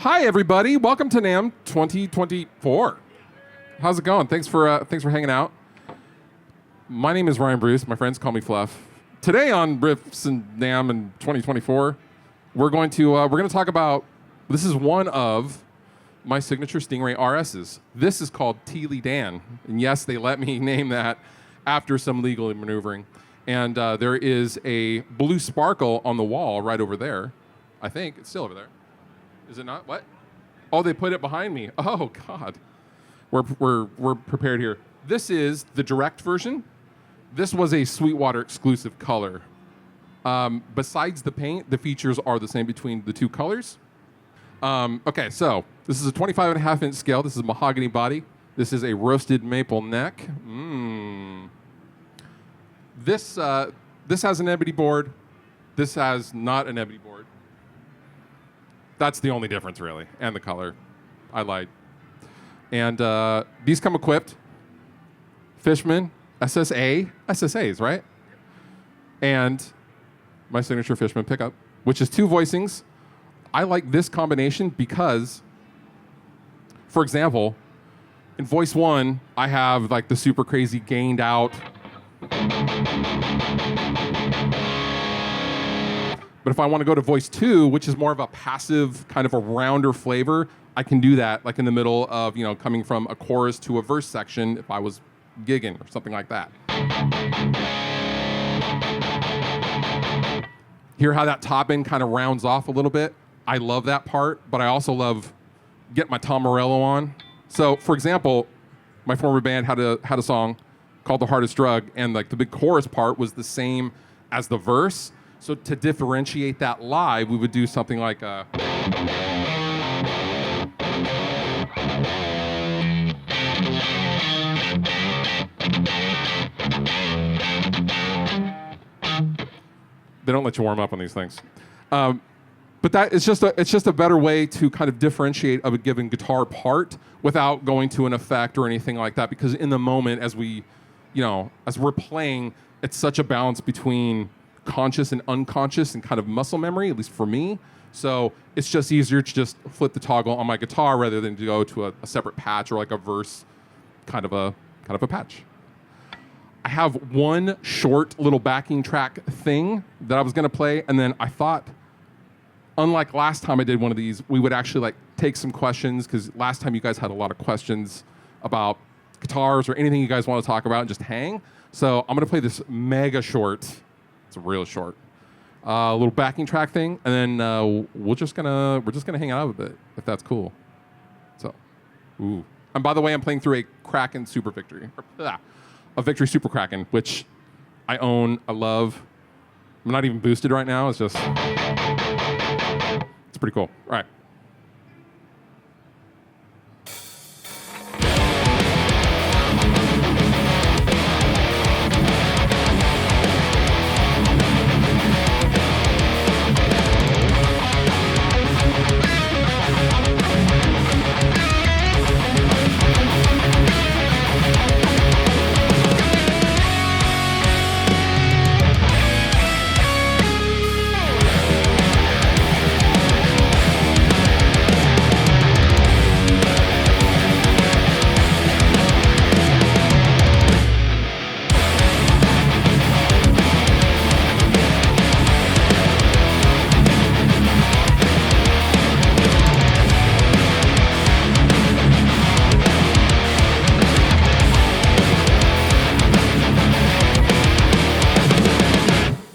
Hi, everybody. Welcome to NAMM 2024. How's it going? Thanks for hanging out. My name is Ryan Bruce. My friends call me Fluff. Today on Riffs and NAMM in 2024, we're going to talk about. This is one of my signature StingRay RSs. This is called Teely Dan, and yes, they let me name that after some legal maneuvering. And there is a blue sparkle on the wall right over there. I think it's still over there. Is it not? What? Oh, they put it behind me. Oh God, we're prepared here. This is the direct version. This was a Sweetwater exclusive color. Besides the paint, the features are the same between the two colors. Okay, so this is a 25.5-inch scale. This is a mahogany body. This is a roasted maple neck. This has an ebony board. This has not an ebony board. That's the only difference, really, and the color. I lied. And these come equipped. Fishman, SSAs, right? And my signature Fishman pickup, which is two voicings. I like this combination because, for example, in voice one, I have like the super crazy gained out. But if I want to go to voice two, which is more of a passive, kind of a rounder flavor, I can do that like in the middle of, coming from a chorus to a verse section if I was gigging or something like that. Hear how that top end kind of rounds off a little bit? I love that part, but I also love getting my Tom Morello on. So, for example, my former band had a song called The Hardest Drug, and like the big chorus part was the same as the verse. So to differentiate that live, we would do something like a... They don't let you warm up on these things. But that is it's just a better way to kind of differentiate a given guitar part without going to an effect or anything like that. Because in the moment, as we're playing, it's such a balance between conscious and unconscious and kind of muscle memory, at least for me. So it's just easier to just flip the toggle on my guitar rather than to go to a separate patch or like a verse kind of a patch. I have one short little backing track thing that I was going to play, and then I thought, unlike last time I did one of these, we would actually like take some questions, because last time you guys had a lot of questions about guitars or anything you guys want to talk about and just hang. So I'm going to play this mega short. It's real short. Little backing track thing, and then we're just gonna hang out a bit, if that's cool. So, ooh. And by the way, I'm playing through a Kraken Super Victory, a Victory Super Kraken, which I own, I love. I'm not even boosted right now. It's just, it's pretty cool. All right.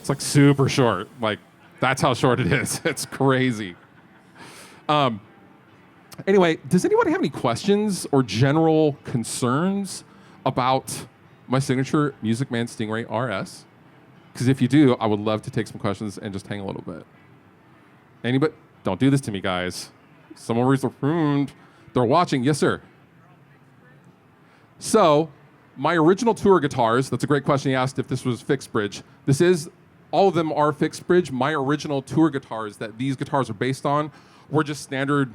Like super short. Like, that's how short it is. It's crazy. Anyway, does anybody have any questions or general concerns about my signature Music Man StingRay RS? Because if you do, I would love to take some questions and just hang a little bit. Anybody? Don't do this to me, guys. Someone raised their hand. They're watching. Yes, sir. So, my original tour guitars, that's a great question. He asked if this was fixed bridge. All of them are fixed bridge. My original tour guitars that these guitars are based on were just standard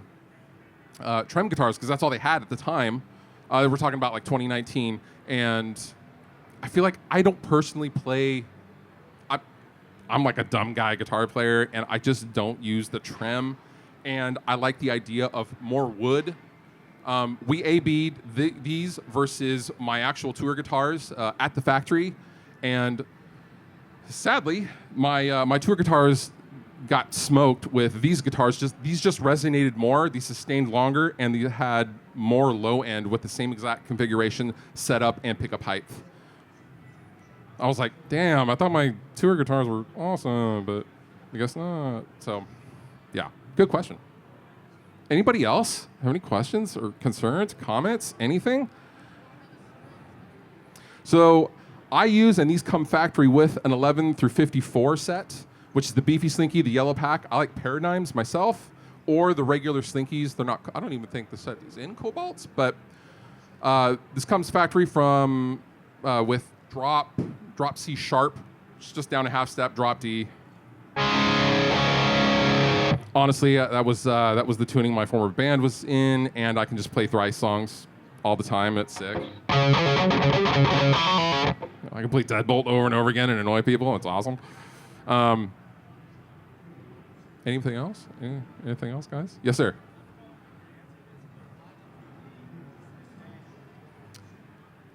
trem guitars, because that's all they had at the time. We're talking about like 2019, and I feel like I don't personally play. I'm like a dumb guy guitar player, and I just don't use the trem and I like the idea of more wood. We A/B'd these versus my actual tour guitars at the factory, and sadly, my tour guitars got smoked with these guitars. These just resonated more, these sustained longer, and they had more low end with the same exact configuration, setup, and pickup height. I was like, damn, I thought my tour guitars were awesome, but I guess not. So, yeah, good question. Anybody else have any questions or concerns, comments, anything? So I use, and these come factory with, an 11 through 54 set, which is the beefy slinky, the yellow pack. I like paradigms myself, or the regular slinkies. They're not. I don't even think the set is in cobalts, but this comes factory from with drop C sharp, just down a half step, drop D. Honestly, that was the tuning my former band was in, and I can just play thrice songs all the time. It's sick. I can play Deadbolt over and over again and annoy people. It's awesome. Anything else? Anything else, guys? Yes, sir.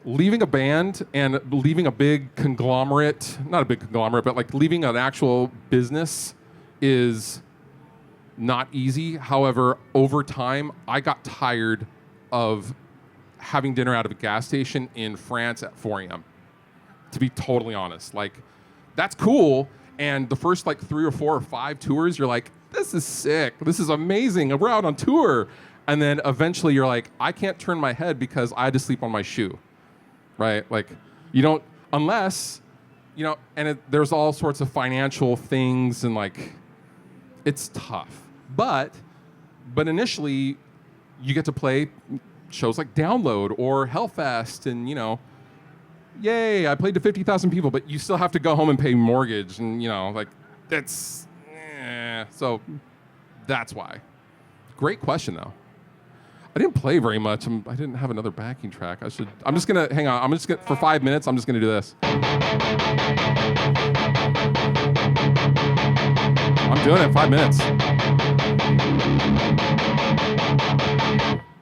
Leaving a band and leaving a big conglomerate, not a big conglomerate, but like leaving an actual business is not easy. However, over time, I got tired of having dinner out of a gas station in France at 4 a.m. To be totally honest, like, that's cool. And the first like 3 or 4 or 5 tours, you're like, this is sick. This is amazing. We're out on tour. And then eventually you're like, I can't turn my head because I had to sleep on my shoe, right? Like, you don't, unless, you know, and there's all sorts of financial things and like, it's tough. But initially, you get to play shows like Download or Hellfest, and you know, yay! I played to 50,000 people, but you still have to go home and pay mortgage, and you know, like that's so that's why. Great question though. I didn't play very much. I didn't have another backing track. I'm just gonna hang on. I'm just gonna for 5 minutes. I'm just gonna do this. I'm doing it. 5 minutes.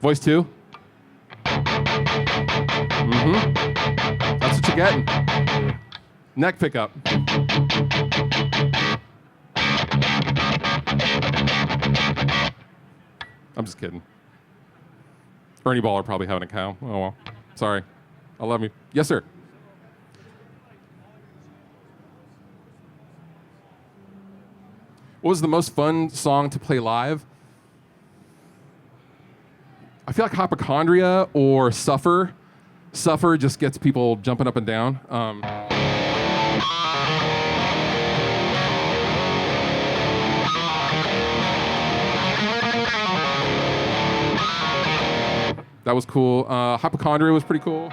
Voice 2. That's what you're getting. Neck pickup. I'm just kidding. Ernie Ball are probably having a cow. Oh well. Sorry. I love you. Yes, sir. What was the most fun song to play live? I feel like Hypochondria or Suffer. Suffer just gets people jumping up and down. That was cool. Hypochondria was pretty cool.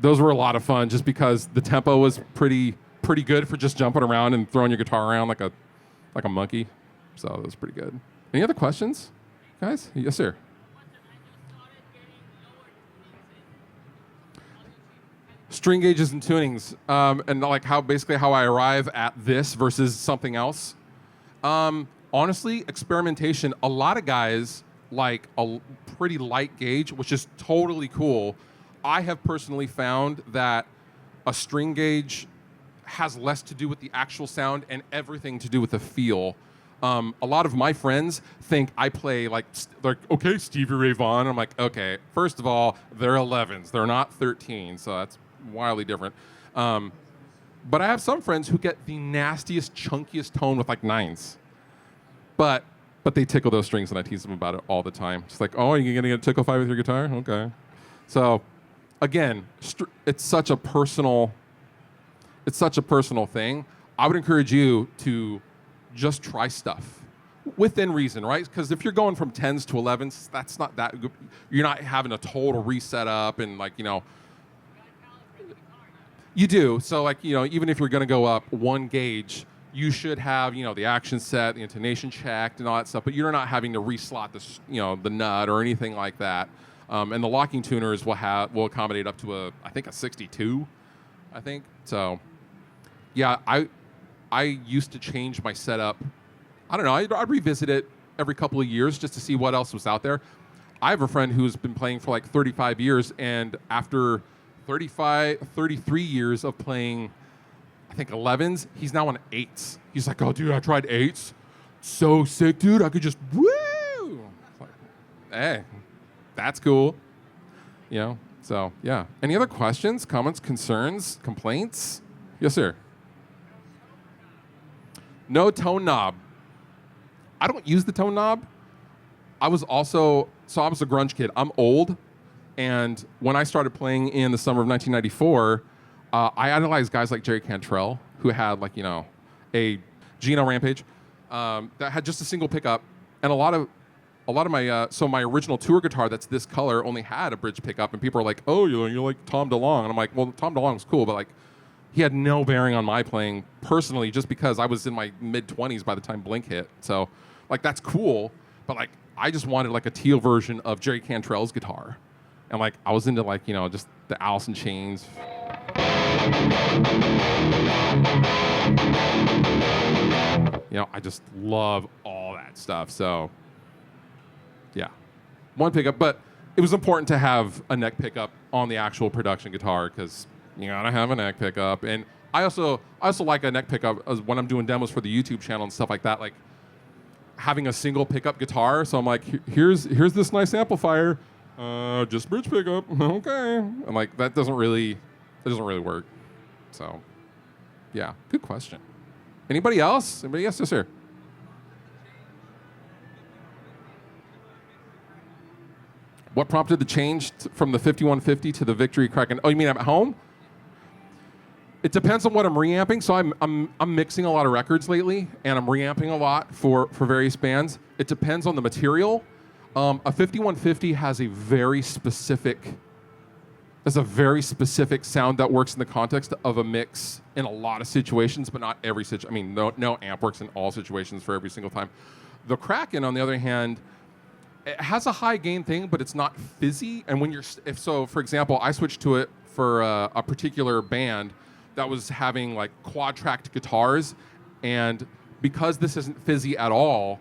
Those were a lot of fun just because the tempo was pretty good for just jumping around and throwing your guitar around like a monkey. So that was pretty good. Any other questions, guys? Yes, sir. String gauges and tunings, and like how I arrive at this versus something else. Honestly, experimentation. A lot of guys like a pretty light gauge, which is totally cool. I have personally found that a string gauge has less to do with the actual sound and everything to do with the feel. A lot of my friends think I play like okay, Stevie Ray Vaughan. I'm like, okay, first of all, they're 11s. They're not 13, so that's wildly different. But I have some friends who get the nastiest, chunkiest tone with like 9s. But they tickle those strings, and I tease them about it all the time. It's like, oh, you're gonna get a tickle 5 with your guitar? Okay. So again, it's such a personal thing. I would encourage you to just try stuff within reason, right? Because if you're going from 10s to 11s, that's not that good. You're not having a total reset up and like, you know, you do. So like, you know, even if you're going to go up 1 gauge, you should have, you know, the action set, the intonation checked and all that stuff, but you're not having to reslot the, you know, the nut or anything like that. And the locking tuners will accommodate up to I think a 62, I think. So, yeah, I used to change my setup. I don't know. I'd revisit it every couple of years just to see what else was out there. I have a friend who's been playing for like 35 years, and after 33 years of playing, I think 11s, he's now on 8s. He's like, oh, dude, I tried 8s. So sick, dude. I could just, woo! Like, hey, that's cool. You know, so, yeah. Any other questions, comments, concerns, complaints? Yes, sir. No tone knob. I don't use the tone knob. I was a grunge kid. I'm old, and when I started playing in the summer of 1994, I idolized guys like Jerry Cantrell, who had like, you know, a Geno Rampage that had just a single pickup, and a lot of my my original tour guitar that's this color only had a bridge pickup, and people are like, oh, you're like Tom DeLonge, and I'm like, well, Tom DeLonge's cool, but like, he had no bearing on my playing personally, just because I was in my mid-20s by the time Blink hit. So, like, that's cool, but like, I just wanted like a teal version of Jerry Cantrell's guitar. And like, I was into like, you know, just the Alice in Chains. You know, I just love all that stuff. So, yeah. One pickup, but it was important to have a neck pickup on the actual production guitar because you gotta have a neck pickup. And I also like a neck pickup as when I'm doing demos for the YouTube channel and stuff like that, like having a single pickup guitar. So I'm like, here's this nice amplifier, just bridge pickup, okay. I'm like, that doesn't really work. So, yeah, good question. Anybody else? Anybody else? Yes, sir. What prompted the change from the 5150 to the Victory Kraken? Oh, you mean at home? It depends on what I'm reamping. So I'm mixing a lot of records lately, and I'm reamping a lot for various bands. It depends on the material. A 5150 has a very specific sound that works in the context of a mix in a lot of situations, but not every situation. I mean, no amp works in all situations for every single time. The Kraken, on the other hand, it has a high gain thing, but it's not fizzy. And when for example, I switched to it for a particular band that was having like quad-tracked guitars, and because this isn't fizzy at all,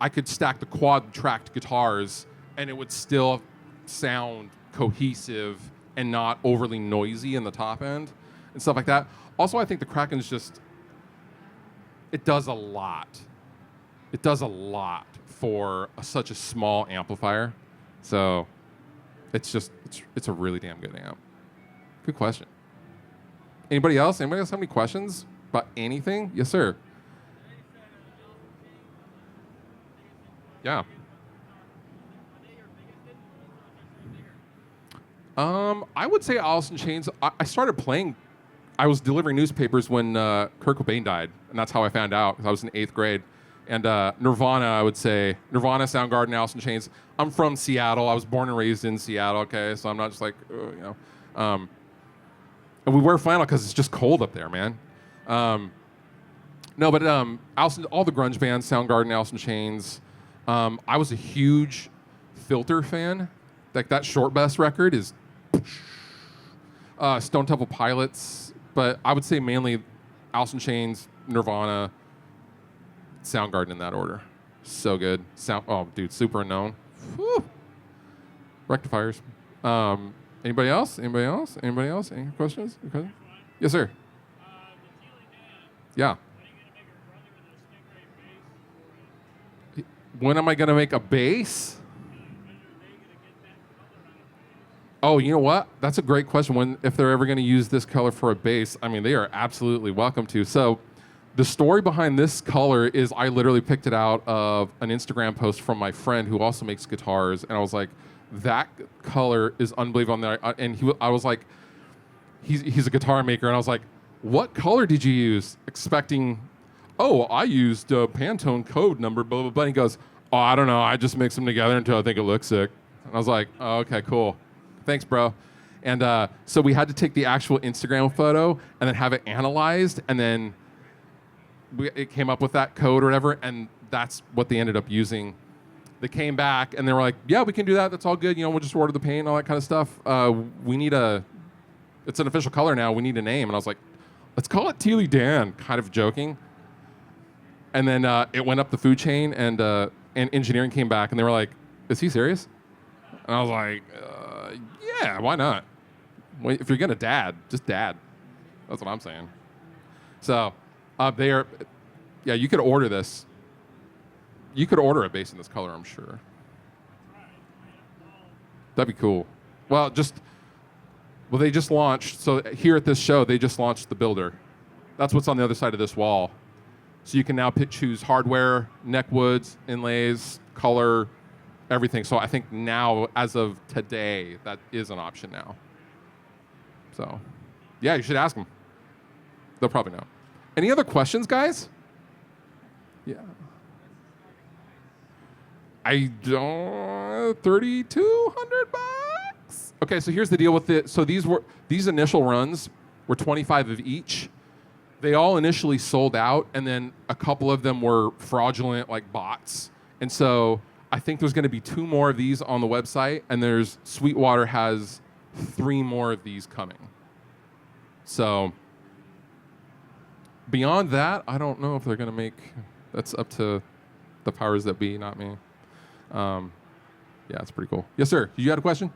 I could stack the quad-tracked guitars and it would still sound cohesive and not overly noisy in the top end and stuff like that. Also, I think the Kraken's it does a lot. It does a lot for such a small amplifier. So it's a really damn good amp. Good question. Anybody else? Anybody else have any questions about anything? Yes, sir. Yeah. I would say Alice in Chains. I started playing. I was delivering newspapers when Kurt Cobain died, and that's how I found out. 'Cause I was in 8th grade. And Nirvana, I would say. Nirvana, Soundgarden, Alice in Chains. I'm from Seattle. I was born and raised in Seattle, okay? So I'm not just like, you know. And we wear flannel because it's just cold up there, man. No, but all the grunge bands, Soundgarden, Alice in Chains. I was a huge Filter fan. Like that Short Bus record is Stone Temple Pilots. But I would say mainly Alice in Chains, Nirvana, Soundgarden in that order. So good. Oh, dude, Super Unknown. Whew. Rectifiers. Anybody else? Anybody else? Anybody else? Any questions? Yes, sir. Yeah. When am I going to make a bass? Oh, you know what? That's a great question. If they're ever going to use this color for a bass, I mean, they are absolutely welcome to. So the story behind this color is I literally picked it out of an Instagram post from my friend who also makes guitars, and I was like, that color is unbelievable. I was like, he's a guitar maker, and I was like, what color did you use? Expecting, oh, I used Pantone code number, blah, blah, blah. And he goes, oh, I don't know. I just mix them together until I think it looks sick. And I was like, oh, okay, cool. Thanks, bro. And so we had to take the actual Instagram photo and then have it analyzed, and then it came up with that code or whatever, and that's what they ended up using They came back and they were like, yeah, we can do that. That's all good. We'll just order the paint and all that kind of stuff. It's an official color now. We need a name. And I was like, let's call it Tealy Dan, kind of joking. And then it went up the food chain, and engineering came back, and they were like, is he serious? And I was like, yeah, why not? If you're going to dad, just dad. That's what I'm saying. So you could order this. You could order a bass in this color, I'm sure. That'd be cool. Well, they just launched. So here at this show, they just launched the Builder. That's what's on the other side of this wall. So you can now choose hardware, neck woods, inlays, color, everything. So I think now, as of today, that is an option now. So, yeah, you should ask them. They'll probably know. Any other questions, guys? Yeah. I don't. $3,200. Okay, so here's the deal with it. So these initial runs were 25 of each. They all initially sold out, and then a couple of them were fraudulent, like bots. And so I think there's going to be 2 more of these on the website, and Sweetwater has 3 more of these coming. So beyond that, I don't know if they're going to make. That's up to the powers that be, not me. Yeah, it's pretty cool. Yes, sir. You had a question?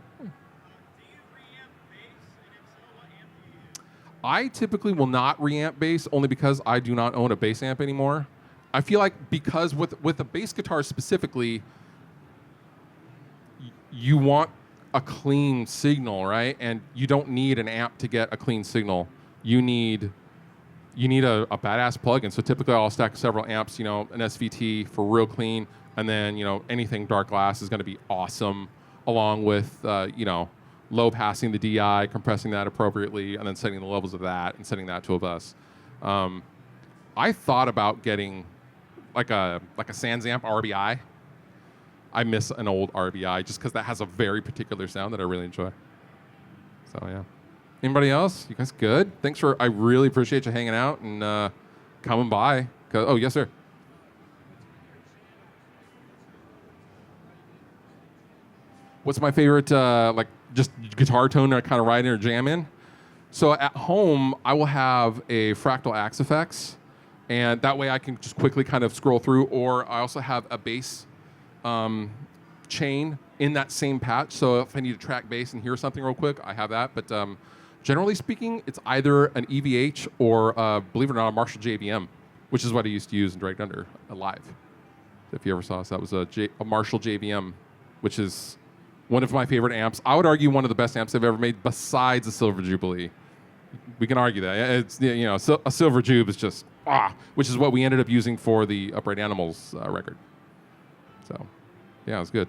I typically will not reamp bass, only because I do not own a bass amp anymore. I feel like because with a bass guitar specifically, you want a clean signal, right? And you don't need an amp to get a clean signal. You need a badass plugin. So typically I'll stack several amps, an SVT for real clean, and then anything dark glass is going to be awesome, along with low passing the DI, compressing that appropriately, and then setting the levels of that and setting that to a bus. I thought about getting like a Sans amp RBI. I miss an old RBI just because that has a very particular sound that I really enjoy. So yeah. Anybody else? You guys good? I really appreciate you hanging out and coming by. Oh, yes, sir. What's my favorite, just guitar tone to kind of ride in or jam in? So at home, I will have a Fractal Axe Effects, and that way I can just quickly kind of scroll through, or I also have a bass chain in that same patch, so if I need to track bass and hear something real quick, I have that. But generally speaking, it's either an EVH or, believe it or not, a Marshall JVM, which is what I used to use in Dragged Under live. If you ever saw us, that was a Marshall JVM, which is one of my favorite amps. I would argue one of the best amps I've ever made, besides a Silver Jubilee. We can argue that. It's a Silver Jube is just which is what we ended up using for the Upright Animals record. So, yeah, it was good.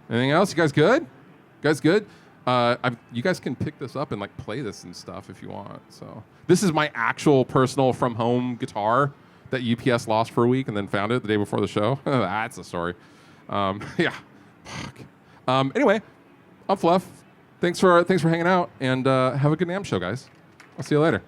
Anything else? You guys good? You guys can pick this up and play this and stuff if you want. So this is my actual personal from home guitar that UPS lost for a week and then found it the day before the show. That's a story. Yeah. Fuck. Anyway, I'm Fluff. Thanks for hanging out, and have a good NAMM show, guys. I'll see you later.